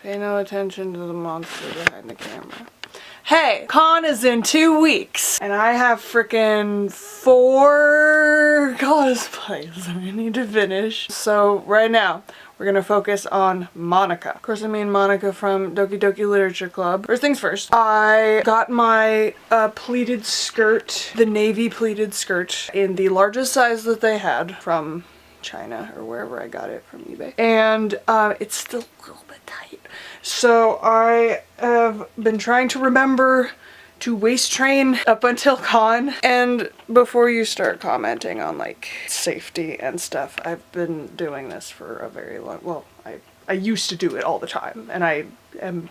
Pay no attention to the monster behind the camera. Hey, con is in 2 weeks, and I have freaking 4 cosplays I need to finish. So right now, we're gonna focus on Monica. Of course, I mean Monica from Doki Doki Literature Club. First things first, I got my pleated skirt, the navy pleated skirt, in the largest size that they had from China or wherever I got it from eBay. And it's still a little bit tight. So I have been trying to remember to waist train up until con. And before you start commenting on like safety and stuff, I've been doing this for a very long, well, I used to do it all the time, and I am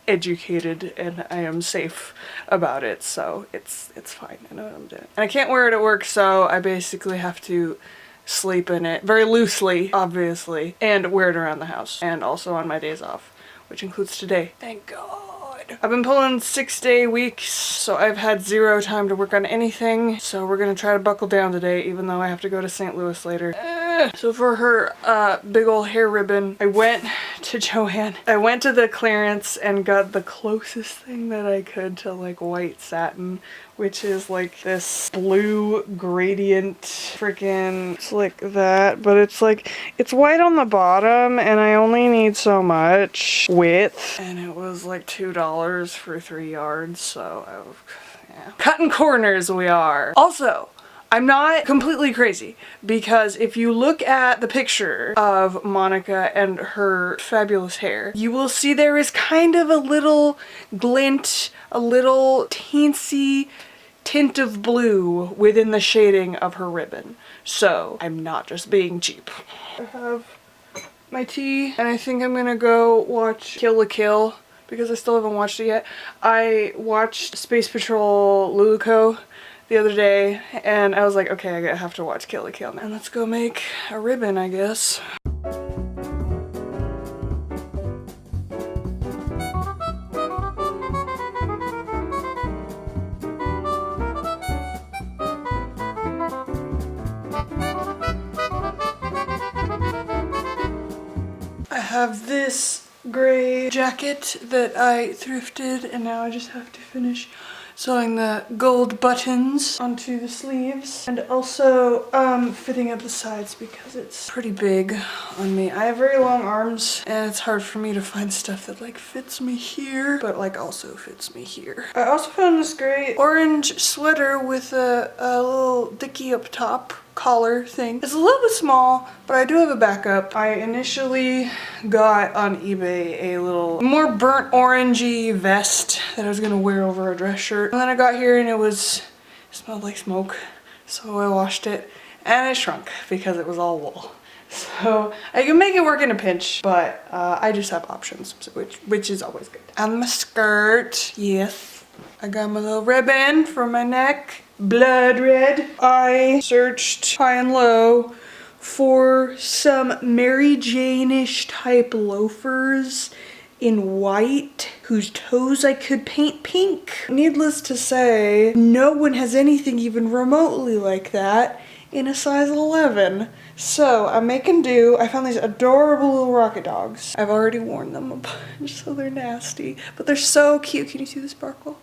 educated and I am safe about it, so it's fine. I know what I'm doing. And I can't wear it at work, so I basically have to sleep in it very loosely, obviously, and wear it around the house and also on my days off, which includes today. Thank God. I've been pulling 6-day weeks, so I've had 0 time to work on anything. So we're gonna try to buckle down today, even though I have to go to St. Louis later. So for her big old hair ribbon, I went to Joann. I went to the clearance and got the closest thing that I could to like white satin, which is like this blue gradient freaking, it's like that, but it's like, it's white on the bottom and I only need so much width. And it was like $2 for 3 yards, so yeah. Cutting corners we are. Also, I'm not completely crazy, because if you look at the picture of Monica and her fabulous hair, you will see there is kind of a little glint, a little teensy tint of blue within the shading of her ribbon. So I'm not just being cheap. I have my tea, and I think I'm gonna go watch Kill la Kill, because I still haven't watched it yet. I watched Space Patrol Luluco the other day, and I was like, okay, I have to watch Kill la Kill now. And let's go make a ribbon, I guess. I have this gray jacket that I thrifted, and now I just have to finish sewing the gold buttons onto the sleeves, and also fitting up the sides because it's pretty big on me. I have very long arms, and it's hard for me to find stuff that like fits me here, but like also fits me here. I also found this great orange sweater with a little dicky up top collar thing. It's a little bit small, but I do have a backup. I initially got on eBay a little more burnt orangey vest that I was gonna wear over a dress shirt. And then I got here and it smelled like smoke. So I washed it and it shrunk because it was all wool. So I can make it work in a pinch, but I just have options, which is always good. And my skirt, yes. I got my little ribbon for my neck. Blood red. I searched high and low for some Mary Jane-ish type loafers in white whose toes I could paint pink. Needless to say, no one has anything even remotely like that in a size 11. So I'm making do. I found these adorable little rocket dogs. I've already worn them a bunch, so they're nasty, but they're so cute. Can you see the sparkle?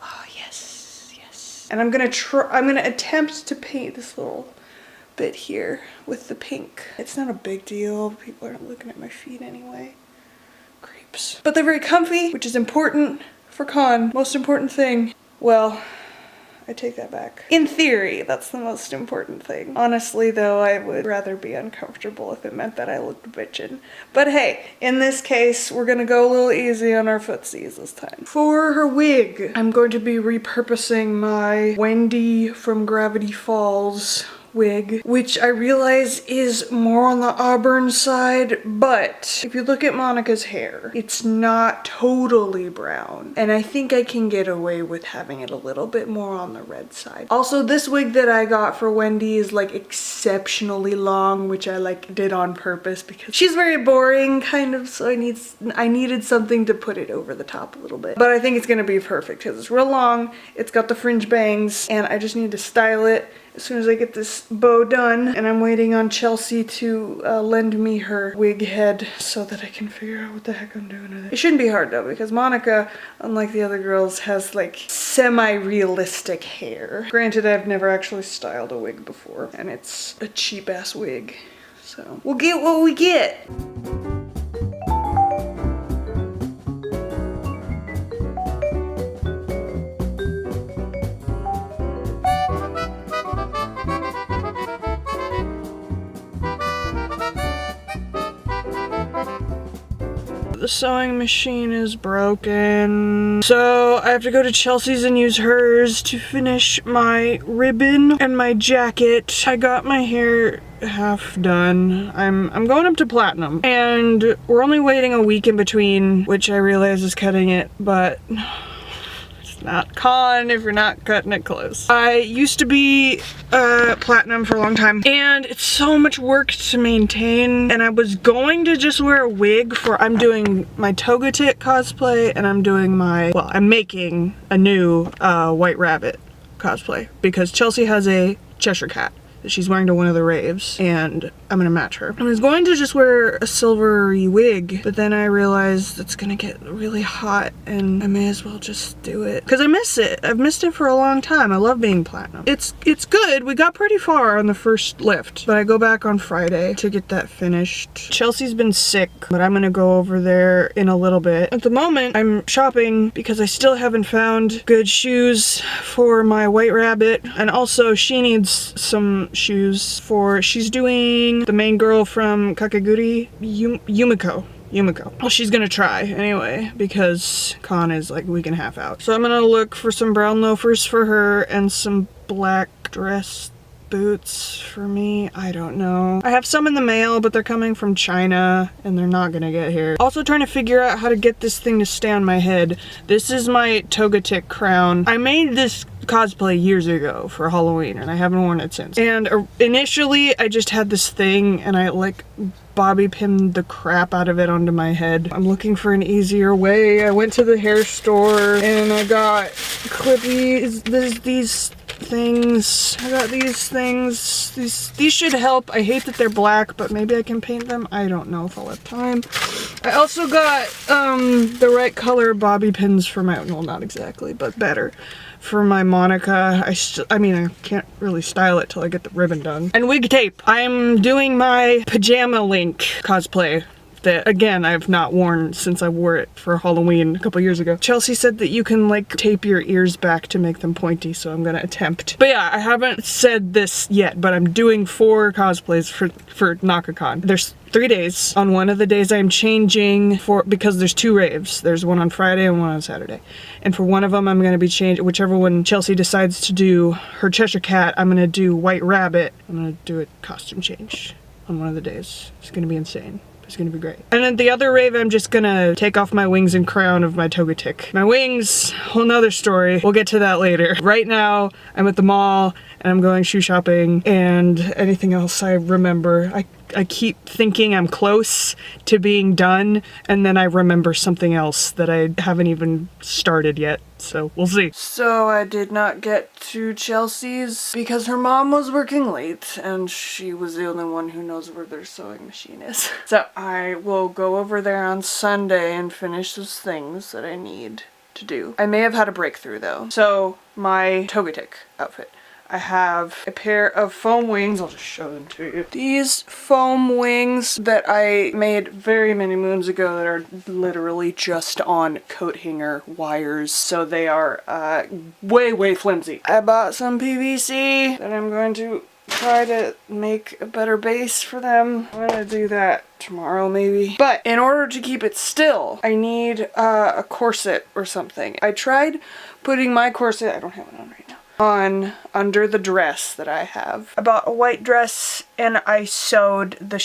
Oh, yes, yes. And I'm gonna attempt to paint this little bit here with the pink. It's not a big deal. People aren't looking at my feet anyway. Creeps. But they're very comfy, which is important for con. Most important thing. Well, I take that back. In theory, that's the most important thing. Honestly, though, I would rather be uncomfortable if it meant that I looked bitchin'. But hey, in this case, we're gonna go a little easy on our footsies this time. For her wig, I'm going to be repurposing my Wendy from Gravity Falls wig, which I realize is more on the auburn side, but if you look at Monica's hair, it's not totally brown, and I think I can get away with having it a little bit more on the red side. Also, this wig that I got for Wendy is like exceptionally long, which I like did on purpose because she's very boring kind of, so I needed something to put it over the top a little bit. But I think it's gonna be perfect because it's real long, it's got the fringe bangs, and I just need to style it as soon as I get this bow done. And I'm waiting on Chelsea to lend me her wig head so that I can figure out what the heck I'm doing with it. It shouldn't be hard though, because Monica, unlike the other girls, has like semi-realistic hair. Granted, I've never actually styled a wig before, and it's a cheap ass wig. So we'll get what we get. The sewing machine is broken, so I have to go to Chelsea's and use hers to finish my ribbon and my jacket. I got my hair half done. I'm going up to platinum, and we're only waiting a week in between, which I realize is cutting it, but it's not con if you're not cutting it close. I used to be platinum for a long time, and it's so much work to maintain, and I was going to just wear a wig for, I'm doing my Togetic cosplay, and I'm doing my, well, I'm making a new White Rabbit cosplay, because Chelsea has a Cheshire Cat that she's wearing to one of the raves, and I'm gonna match her. I was going to just wear a silvery wig, but then I realized it's gonna get really hot, and I may as well just do it. Because I miss it. I've missed it for a long time. I love being platinum. It's good. We got pretty far on the first lift, but I go back on Friday to get that finished. Chelsea's been sick, but I'm gonna go over there in a little bit. At the moment, I'm shopping because I still haven't found good shoes for my White Rabbit, and also she needs some shoes for, she's doing the main girl from Kakegurui, Yumiko. Well, she's gonna try anyway, because con is like a week and a half out. So I'm gonna look for some brown loafers for her and some black dress boots for me. I don't know. I have some in the mail, but they're coming from China and they're not gonna get here. Also trying to figure out how to get this thing to stay on my head. This is my Togetic crown. I made this cosplay years ago for Halloween, and I haven't worn it since. And initially I just had this thing and I like bobby pinned the crap out of it onto my head. I'm looking for an easier way. I went to the hair store and I got clippies. These things. I got these things. These should help. I hate that they're black, but maybe I can paint them. I don't know if I'll have time. I also got the right color bobby pins for my, well, not exactly, but better, for my Monica. I mean, I can't really style it till I get the ribbon done. And wig tape. I'm doing my Pajama Link cosplay that, again, I've not worn since I wore it for Halloween a couple years ago. Chelsea said that you can like tape your ears back to make them pointy, so I'm gonna attempt. But yeah, I haven't said this yet, but I'm doing 4 cosplays for NakaCon. There's 3 days. On one of the days I'm changing because there's 2 raves. There's one on Friday and one on Saturday. And for one of them I'm gonna be changing, whichever one Chelsea decides to do her Cheshire Cat, I'm gonna do White Rabbit. I'm gonna do a costume change on one of the days. It's gonna be insane. It's gonna be great. And then the other rave, I'm just gonna take off my wings and crown of my Togetic. My wings, whole nother story. We'll get to that later. Right now, I'm at the mall and I'm going shoe shopping, and anything else I remember. I keep thinking I'm close to being done, and then I remember something else that I haven't even started yet. So we'll see. So I did not get to Chelsea's because her mom was working late and she was the only one who knows where their sewing machine is. So I will go over there on Sunday and finish those things that I need to do. I may have had a breakthrough though. So my Togetic outfit. I have a pair of foam wings. I'll just show them to you. These foam wings that I made very many moons ago that are literally just on coat hanger wires. So they are way flimsy. I bought some PVC that I'm going to try to make a better base for them. I'm gonna do that tomorrow maybe. But in order to keep it still, I need a corset or something. I tried putting my corset, I don't have it on right now, on under the dress that I have. I bought a white dress and I sewed the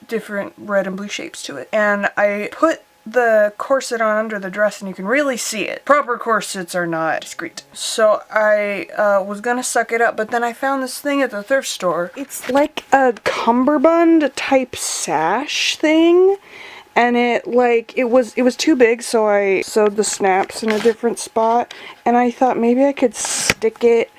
different red and blue shapes to it. And I put the corset on under the dress and you can really see it. Proper corsets are not discreet. So I was gonna suck it up, but then I found this thing at the thrift store. It's like a cummerbund type sash thing. And it was too big, so I sewed the snaps in a different spot, and I thought maybe I could stick it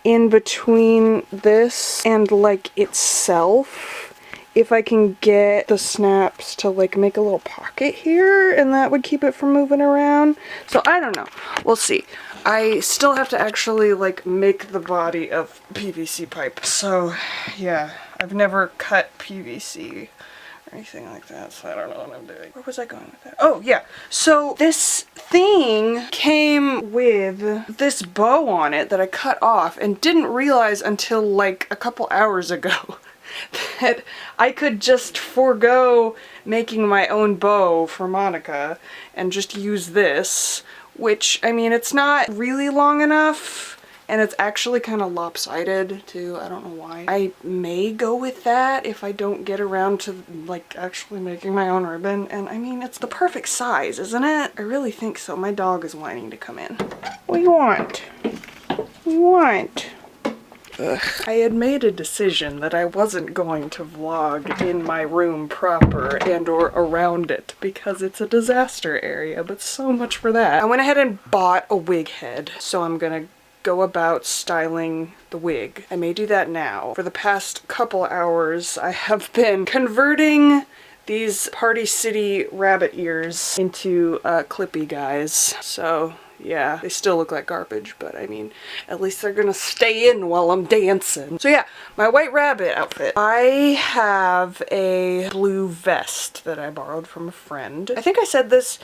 in between this and like itself, if I can get the snaps to like make a little pocket here, and that would keep it from moving around. So I don't know. We'll see. I still have to actually like make the body of PVC pipe. So yeah, I've never cut PVC or anything like that, so I don't know what I'm doing. Where was I going with that? Oh yeah, so this thing came with this bow on it that I cut off and didn't realize until like a couple hours ago that I could just forego making my own bow for Monica and just use this, which, I mean, it's not really long enough. And it's actually kind of lopsided too. I don't know why. I may go with that if I don't get around to like actually making my own ribbon. And I mean, it's the perfect size, isn't it? I really think so. My dog is whining to come in. What do you want? What do you want? Ugh. I had made a decision that I wasn't going to vlog in my room proper and or around it because it's a disaster area, but so much for that. I went ahead and bought a wig head, so I'm gonna go about styling the wig. I may do that now. For the past couple hours, I have been converting these Party City rabbit ears into clippy guys. So yeah, they still look like garbage, but I mean, at least they're gonna stay in while I'm dancing. So yeah, my white rabbit outfit. I have a blue vest that I borrowed from a friend. I think I said this,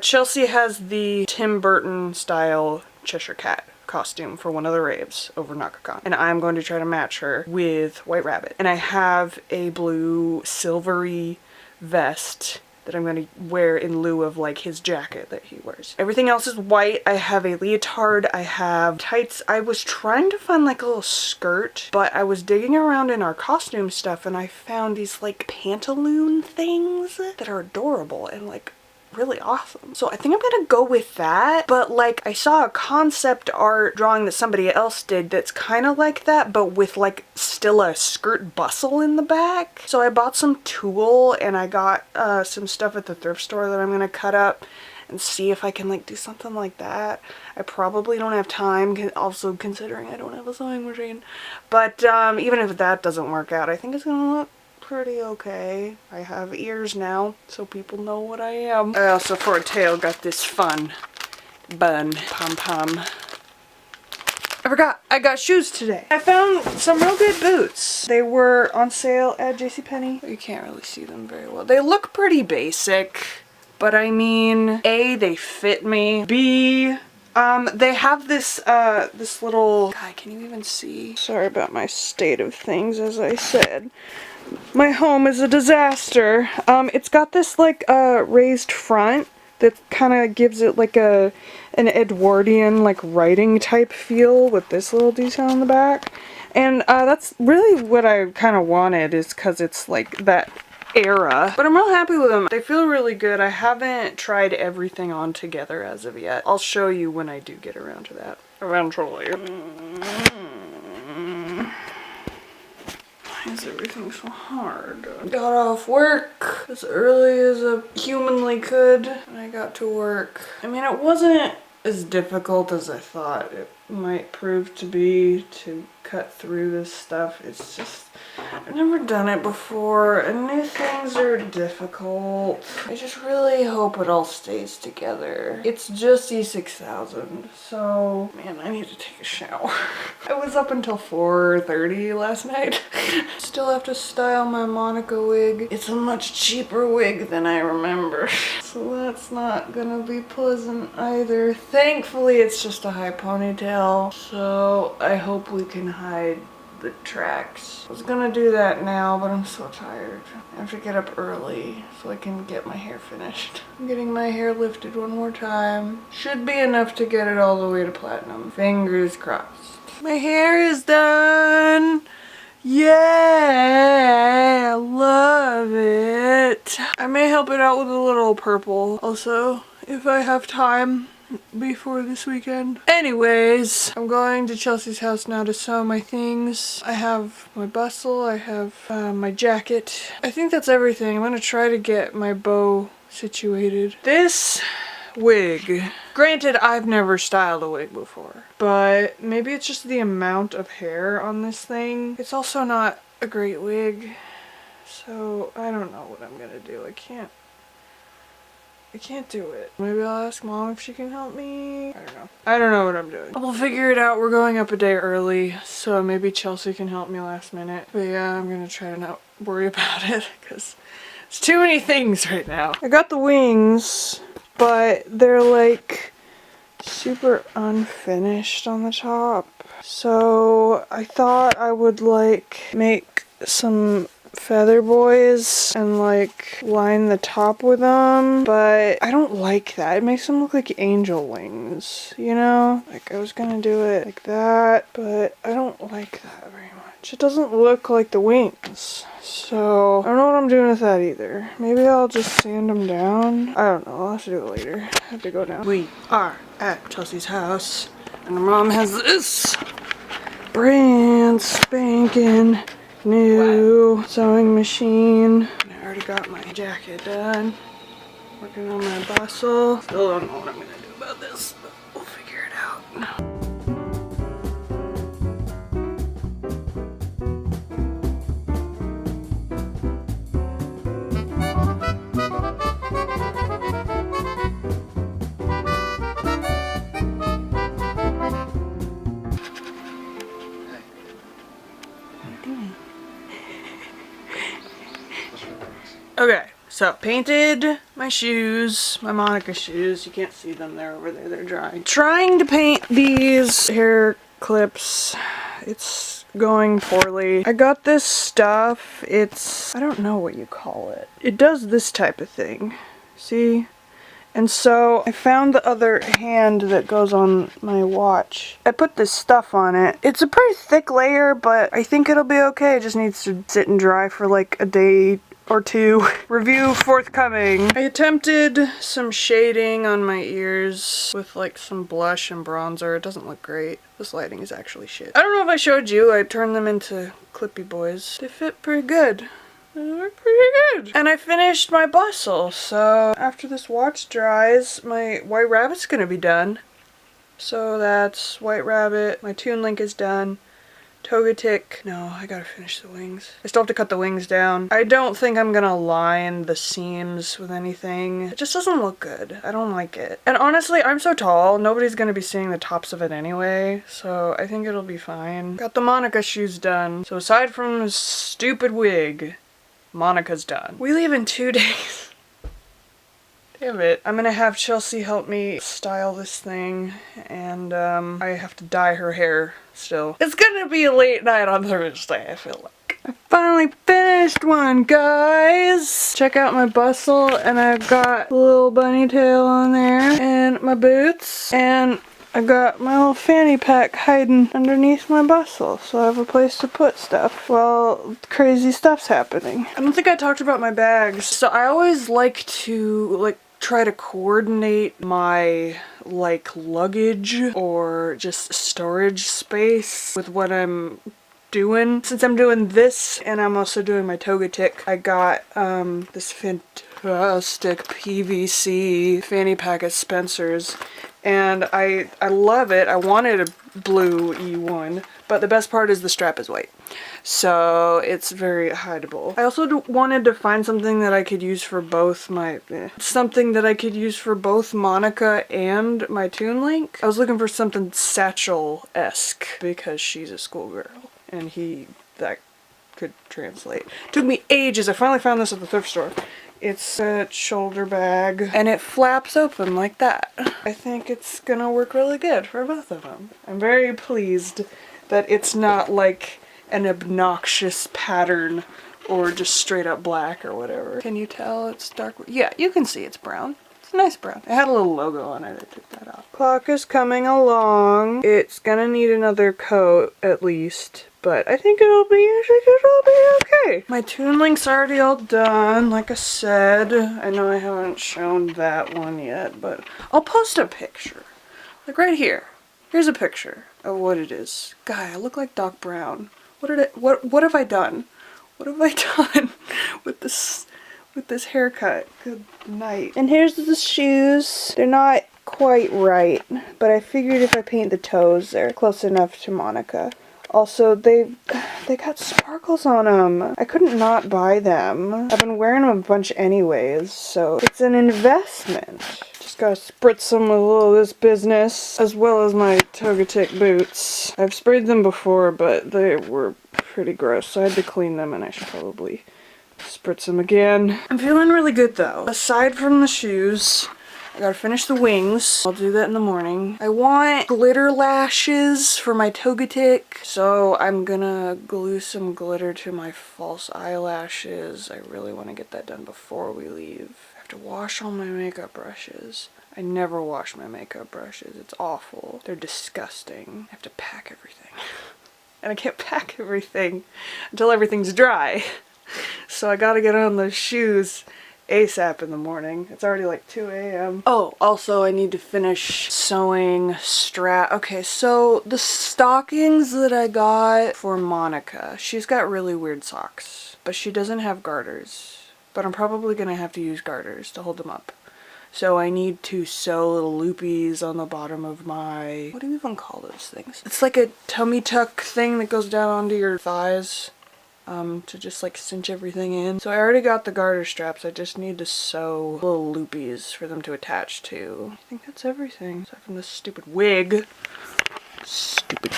Chelsea has the Tim Burton style Cheshire Cat costume for one of the raves over NakaCon, and I'm going to try to match her with White Rabbit. And I have a blue silvery vest that I'm going to wear in lieu of like his jacket that he wears. Everything else is white. I have a leotard, I have tights. I was trying to find like a little skirt, but I was digging around in our costume stuff and I found these like pantaloon things that are adorable and like really awesome. So I think I'm gonna go with that, but like I saw a concept art drawing that somebody else did that's kind of like that, but with like still a skirt bustle in the back. So I bought some tulle and I got some stuff at the thrift store that I'm gonna cut up and see if I can like do something like that. I probably don't have time, also considering I don't have a sewing machine, but even if that doesn't work out, I think it's gonna look pretty okay. I have ears now, so people know what I am. I also, for a tail, got this fun bun pom-pom. I forgot, I got shoes today. I found some real good boots. They were on sale at JCPenney. You can't really see them very well. They look pretty basic, but I mean, A, they fit me. B, they have this, this little, God, can you even see? Sorry about my state of things, as I said. My home is a disaster. It's got this like raised front that kind of gives it like an Edwardian like writing type feel with this little detail in the back. And that's really what I kind of wanted, is because it's like that era. But I'm real happy with them. They feel really good. I haven't tried everything on together as of yet. I'll show you when I do get around to that eventually. Why is everything so hard? Got off work as early as I humanly could, and I got to work. I mean, it wasn't as difficult as I thought it might prove to be to cut through this stuff. It's just, I've never done it before, and new things are difficult. I just really hope it all stays together. It's just E6000, so man, I need to take a shower. I was up until 4:30 last night. Still have to style my Monica wig. It's a much cheaper wig than I remember, so that's not gonna be pleasant either. Thankfully, it's just a high ponytail, so I hope we can hide the tracks. I was gonna do that now, but I'm so tired. I have to get up early so I can get my hair finished. I'm getting my hair lifted one more time. Should be enough to get it all the way to platinum. Fingers crossed. My hair is done! Yeah, I love it. I may help it out with a little purple also, if I have time before this weekend. Anyways, I'm going to Chelsea's house now to sew my things. I have my bustle, I have my jacket. I think that's everything. I'm gonna try to get my bow situated. This wig. Granted, I've never styled a wig before, but maybe it's just the amount of hair on this thing. It's also not a great wig, so I don't know what I'm gonna do. I can't do it. Maybe I'll ask Mom if she can help me. I don't know. I don't know what I'm doing. We'll figure it out. We're going up a day early, so maybe Chelsea can help me last minute. But yeah, I'm gonna try to not worry about it because it's too many things right now. I got the wings, but they're like super unfinished on the top. So I thought I would like make some feather boys and like line the top with them, but I don't like that. It makes them look like angel wings, you know? Like I was gonna do it like that, but I don't like that very much. It doesn't look like the wings. So I don't know what I'm doing with that either. Maybe I'll just sand them down. I don't know. I'll have to do it later. I have to go down. We are at Chelsea's house and her mom has this brand spanking new sewing machine. I already got my jacket done. Working on my bustle. Still don't know what I'm gonna do about this, but we'll figure it out. Okay, so painted my shoes, my Monica shoes. You can't see them, they're over there, they're drying. Trying to paint these hair clips. It's going poorly. I got this stuff. I don't know what you call it. It does this type of thing. See? And so I found the other hand that goes on my watch. I put this stuff on it. It's a pretty thick layer, but I think it'll be okay. It just needs to sit and dry for like a day or two. Review forthcoming. I attempted some shading on my ears with like some blush and bronzer. It doesn't look great. This lighting is actually shit. I don't know if I showed you. I turned them into clippy boys. They fit pretty good. They look pretty good. And I finished my bustle, so after this watch dries, my White Rabbit's gonna be done. So that's White Rabbit. My Toon Link is done. Togetic. No, I gotta finish the wings. I still have to cut the wings down. I don't think I'm gonna line the seams with anything. It just doesn't look good. I don't like it. And honestly, I'm so tall, nobody's gonna be seeing the tops of it anyway, so I think it'll be fine. Got the Monica shoes done. So aside from the stupid wig, Monica's done. We leave in 2 days. Damn it. I'm gonna have Chelsea help me style this thing, and I have to dye her hair still. It's gonna be a late night on Thursday, I feel like. I finally finished one, guys! Check out my bustle, and I've got a little bunny tail on there, and my boots, and I got my little fanny pack hiding underneath my bustle, so I have a place to put stuff while crazy stuff's happening. I don't think I talked about my bags. So I always like to try to coordinate my luggage or just storage space with what I'm doing. Since I'm doing this and I'm also doing my Togetic, I got this fantastic PVC fanny pack at Spencer's. And I love it. I wanted a blue E1, but the best part is the strap is white. So it's very hideable. I also wanted to find something that I could use for both something that I could use for both Monica and my Toon Link. I was looking for something satchel-esque because she's a schoolgirl and that could translate. Took me ages. I finally found this at the thrift store. It's a shoulder bag, and it flaps open like that. I think it's gonna work really good for both of them. I'm very pleased that it's not like an obnoxious pattern or just straight up black or whatever. Can you tell it's dark? Yeah, you can see it's brown. It's a nice brown. It had a little logo on it. I took that off. Clock is coming along. It's gonna need another coat at least, but I think it'll be okay. My Toon Link's already all done, like I said. I know I haven't shown that one yet, but I'll post a picture. Like right here. Here's a picture of what it is. Guy, I look like Doc Brown. What have I done? What have I done with with this haircut. Good night. And here's the shoes. They're not quite right, but I figured if I paint the toes, they're close enough to Monica. Also, they got sparkles on them. I couldn't not buy them. I've been wearing them a bunch anyways, so it's an investment. Just gotta spritz them with a little of this business, as well as my Togetic boots. I've sprayed them before, but they were pretty gross, so I had to clean them, and I should probably spritz them again. I'm feeling really good though. Aside from the shoes, I gotta finish the wings. I'll do that in the morning. I want glitter lashes for my Togetic, so I'm gonna glue some glitter to my false eyelashes. I really want to get that done before we leave. I have to wash all my makeup brushes. I never wash my makeup brushes. It's awful. They're disgusting. I have to pack everything. And I can't pack everything until everything's dry. So I gotta get on those shoes ASAP in the morning. It's already like 2 a.m. Oh, also I need to finish sewing Okay, so the stockings that I got for Monica, she's got really weird socks, but she doesn't have garters. But I'm probably gonna have to use garters to hold them up. So I need to sew little loopies on the bottom of my, what do you even call those things? It's like a tummy tuck thing that goes down onto your thighs. To just like cinch everything in. So I already got the garter straps, I just need to sew little loopies for them to attach to. I think that's everything, aside from this stupid wig. Stupid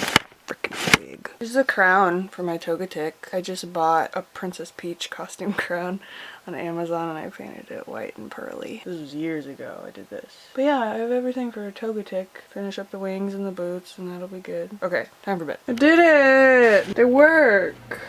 frickin' wig. This is a crown for my Togetic. I just bought a Princess Peach costume crown on Amazon and I painted it white and pearly. This was years ago I did this. But yeah, I have everything for a Togetic. Finish up the wings and the boots and that'll be good. Okay, time for bed. I did it! They work!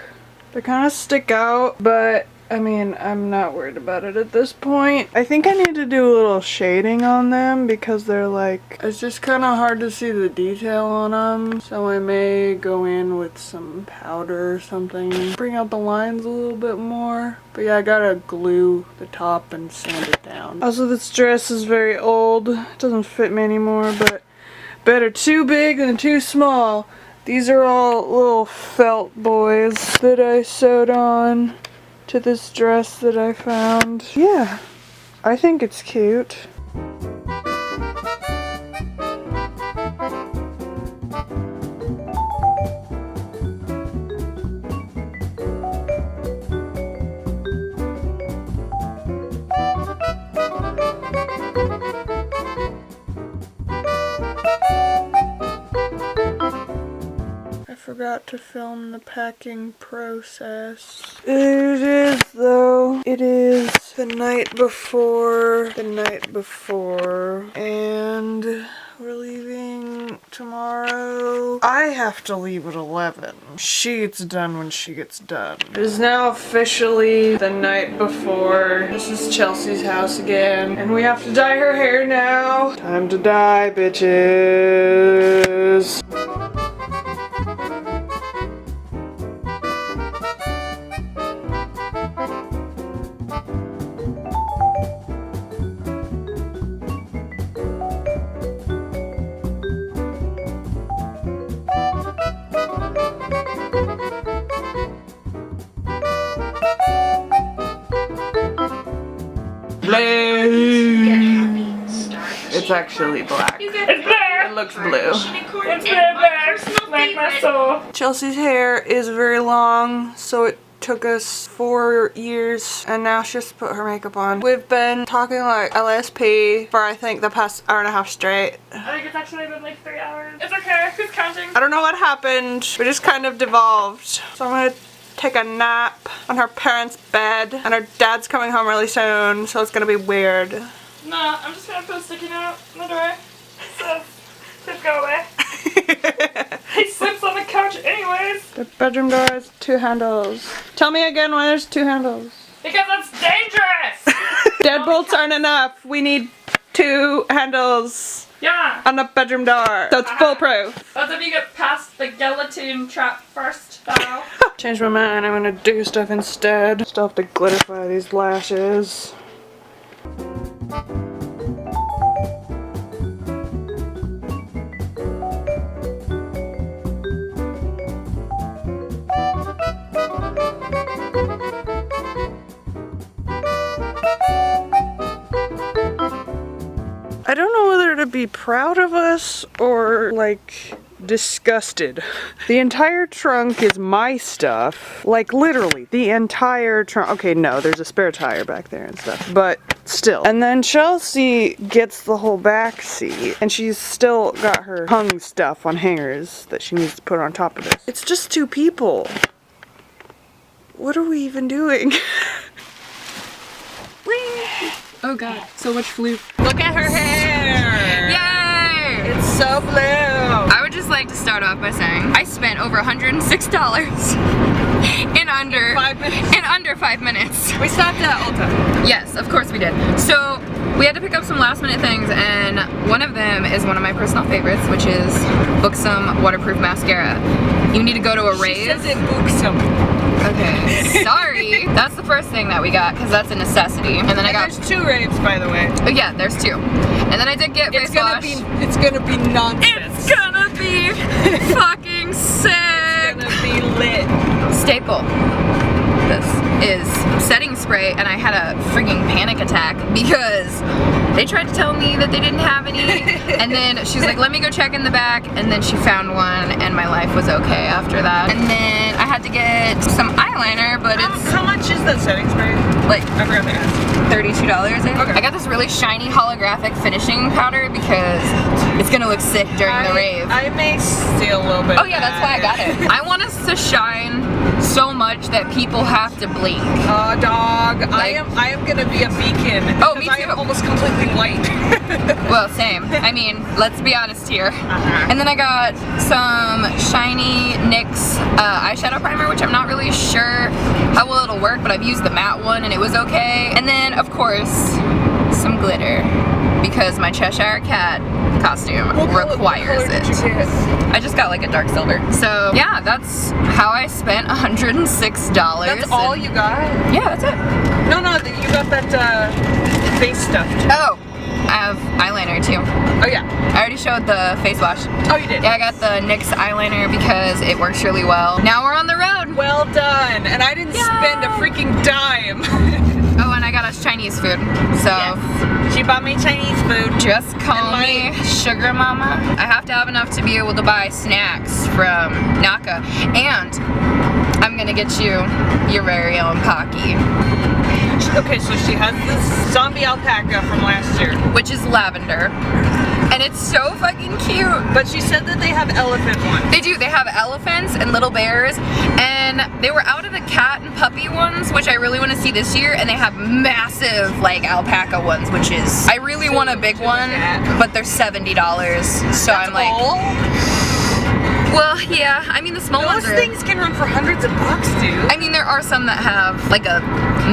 They kind of stick out, but I mean, I'm not worried about it at this point. I think I need to do a little shading on them because they're like, it's just kind of hard to see the detail on them. So I may go in with some powder or something, bring out the lines a little bit more. But yeah, I gotta glue the top and sand it down. Also, this dress is very old. It doesn't fit me anymore, but better too big than too small. These are all little felt boys that I sewed on to this dress that I found. Yeah, I think it's cute. Forgot to film the packing process. It is though. It is the night before, and we're leaving tomorrow. I have to leave at 11. She gets done when she gets done. It is now officially the night before. This is Chelsea's house again, and we have to dye her hair now. Time to dye, bitches. It's actually black. It's blue. It looks blue. It's blue, like my soul. Chelsea's hair is very long, so it took us 4 years, and now she has to put her makeup on. We've been talking like LSP for I think the past hour and a half straight. I think it's actually been like 3 hours. It's okay, who's counting? I don't know what happened. We just kind of devolved. So I'm gonna take a nap on her parents' bed, and her dad's coming home really soon, so it's gonna be weird. No, I'm just gonna put a sticky note in the door. So, please go away. He sleeps on the couch anyways. The bedroom door has 2 handles. Tell me again why there's 2 handles. Because it's dangerous! Deadbolts aren't enough. We need 2 handles. Yeah. On the bedroom door. So it's foolproof. That's if you get past the guillotine trap first, though. Change my mind. I'm gonna do stuff instead. Still have to glitterify these lashes. be proud of us or like disgusted. The entire trunk is my stuff. Like literally the entire trunk. Okay, no, there's a spare tire back there and stuff, but still. And then Chelsea gets the whole back seat and she's still got her hung stuff on hangers that she needs to put on top of this. It's just 2 people. What are we even doing? Oh god, so much flew. Look at her hair! Yay! It's so blue! I would just like to start off by saying I spent over $106 in under 5 minutes. in under 5 minutes. We stopped at Ulta. Yes, of course we did. So we had to pick up some last minute things, and one of them is one of my personal favorites, which is Buxom waterproof mascara. You need to go to a rave. She says it Buxom. Okay, sorry. That's the first thing that we got because that's a necessity. And then I got. There's 2 raves, by the way. Oh yeah, there's 2. And then I did get face wash. It's gonna be nonsense. It's gonna be fucking sick. It's gonna be lit. Staple. This is setting spray, and I had a freaking panic attack because they tried to tell me that they didn't have any, and then she's like, let me go check in the back, and then she found one, and my life was okay after that. And then I had to get some eyeliner, but it's How much is that setting spray? like I forgot to ask. $32, I think. Okay. I got this really shiny holographic finishing powder because it's gonna look sick during the rave. I may steal a little bit. Oh yeah, that's why I got it. I want us to shine so much that people have to blink. Dog. Like- I am gonna be a beacon. Oh, because me I too. am almost completely white. Well, same. I mean, let's be honest here. And then I got some shiny NYX eyeshadow primer, which I'm not really sure how well it'll work, but I've used the matte one and it was okay. And then, of course, some glitter because my Cheshire Cat costume requires it. I just got like a dark silver. So yeah, that's how I spent $106. That's all you got? Yeah, that's it. No, you got that face stuff. Oh, I have eyeliner too. Oh yeah. I already showed the face wash. Oh, you did? Yeah, I got the NYX eyeliner because it works really well. Now we're on the road. Well done. And I didn't spend a freaking dime. Oh, and I got us Chinese food. So Yes. She bought me Chinese food. just call And me Sugar Mama. I have to have enough to be able to buy snacks from Naka. And I'm gonna get you your very own Pocky, Okay, so she has this zombie alpaca from last year. which is lavender. And it's so fucking cute. But she said that they have elephant ones. They do. They have elephants and little bears, and they were out of the cat and puppy ones, which I really want to see this year. And they have massive like alpaca ones, which is I really want a big one, but they're $70. So I'm like, well, yeah. I mean, the small Those ones are. things can run for hundreds of bucks, dude. I mean, there are some that have like a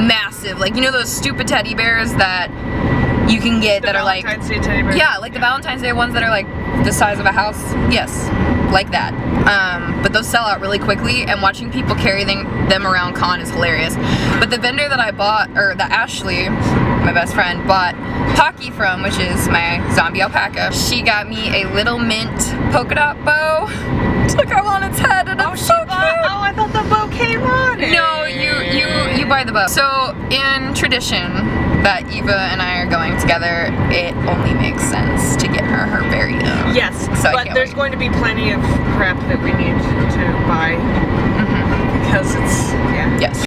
massive, like you know those stupid teddy bears that you can get that are like. Valentine's Day teddy bear. Yeah, like the Valentine's Day ones that are like the size of a house. Yes, like that. But those sell out really quickly, and watching people carry them around con is hilarious. But the vendor that I bought, or that Ashley, my best friend, bought Pocky from, which is my zombie alpaca, she got me a little mint polka dot bow. Took her on its head, and it's so cute. Oh, I thought the bow came on it. No, you buy the bow. So in tradition that Eva and I are going together, it only makes sense to get her very own. Yes, So I but can't there's wait. going to be plenty of crap that we need to buy because it's, yeah. Yes.